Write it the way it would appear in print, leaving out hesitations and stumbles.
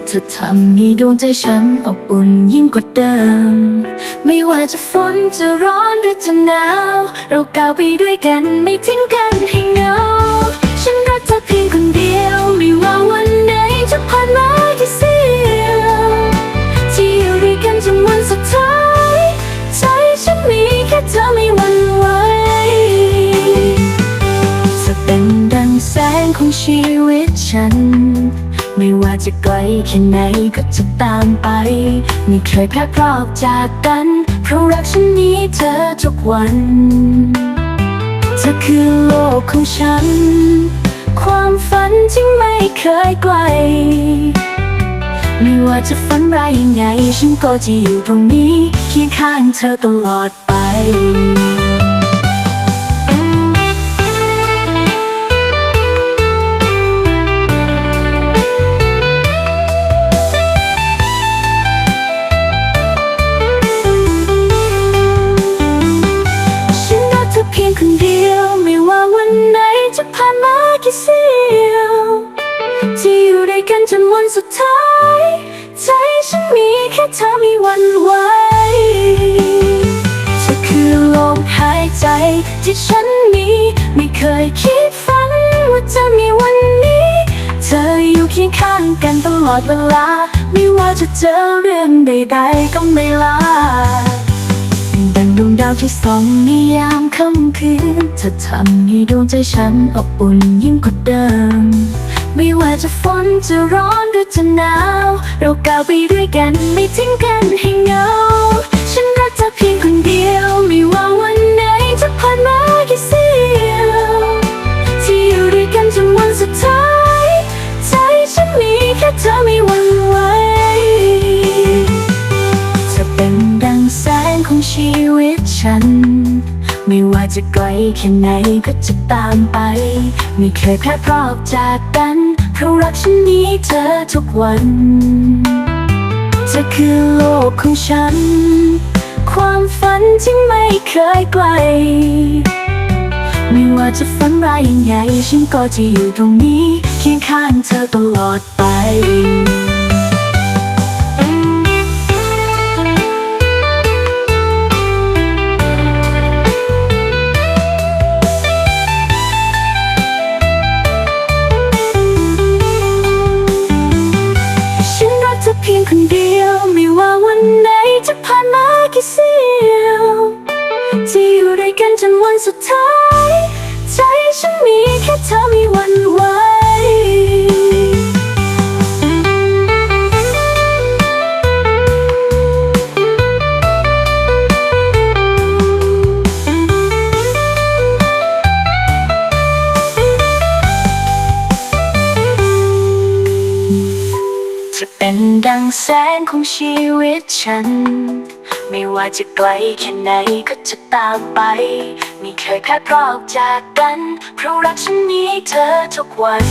เธอทำให้ดวงใจฉันอบอุ่นยิ่งกว่าเดิมไม่ว่าจะฝนจะร้อนหรือจะหนาวเราก้าวไปด้วยกันไม่ทิ้งกันให้เหงาฉันรักเธอเพียงคนเดียวไม่ว่าวันไหนจะผ่านมากี่เสี้ยวที่อยู่ด้วยกันจนวันสุดท้ายใจฉันมีแค่เธอไม่หวั่นไหวจะเป็นดังแสงของชีวิตฉันไม่ว่าจะไกลแค่ไหนก็จะตามไปไม่เคยแพ้เพราะออกจากกันเพราะรักฉันนี้เธอทุกวันเธอคือโลกของฉันความฝันที่ไม่เคยไกลไม่ว่าจะฝันร้ายยังไงฉันก็จะอยู่ตรงนี้เคียงข้างเธอตลอดไปเพียงคนเดียวไม่ว่าวันไหนจะผ่านมากี่เสี้ยวที่อยู่ด้วยกันจนวันสุดท้ายใจฉันมีแค่เธอไม่หวั่นไหวเธอคือลมหายใจที่ฉันมีไม่เคยคิดฝันว่าจะมีวันนี้เธออยู่เคียงข้างกันตลอดเวลาไม่ว่าจะเจอเรื่องใดๆก็ไม่ลาดังดวงดาวที่ส่องในยามค่ำคืนเธอทำให้ดวงใจฉันอบอุ่นยิ่งกว่าเดิมไม่ว่าจะฝนจะร้อนหรือจะหนาวเราก้าวไปด้วยกันไม่ทิ้งกันให้เหงาฉันรักเธอเพียงคนเดียวไม่ว่าวันไหนจะผ่านมากี่เสี้ยวที่อยู่ด้วยกันจนวันสุดท้ายใจฉันมีแค่เธอไม่หวั่นไหวจะเป็นดังแสงของชีวิตฉันไม่ว่าจะไกลแค่ไหนก็จะตามไปไม่เคยแพ้เพราะออกจากกันเพราะรักฉันนี้เธอทุกวันเธอคือโลกของฉันความฝันที่ไม่เคยไกลไม่ว่าจะฝันร้ายยังไงฉันก็จะอยู่ตรงนี้เคียงข้างเธอตลอดไปเพียงคนเดียวไม่ว่าวันไหนจะผ่านมากี่เสี้ยวที่อยู่ด้วยกันจนวันสุดท้ายใจฉันมีแค่เธอไม่หวั่นไหวจะเป็นดังแสงของชีวิตฉันไม่ว่าจะไกลแค่ไหนก็จะตามไปไม่เคยแพ้เพราะออกจากกันเพราะรักฉันนี้เธอทุกวัน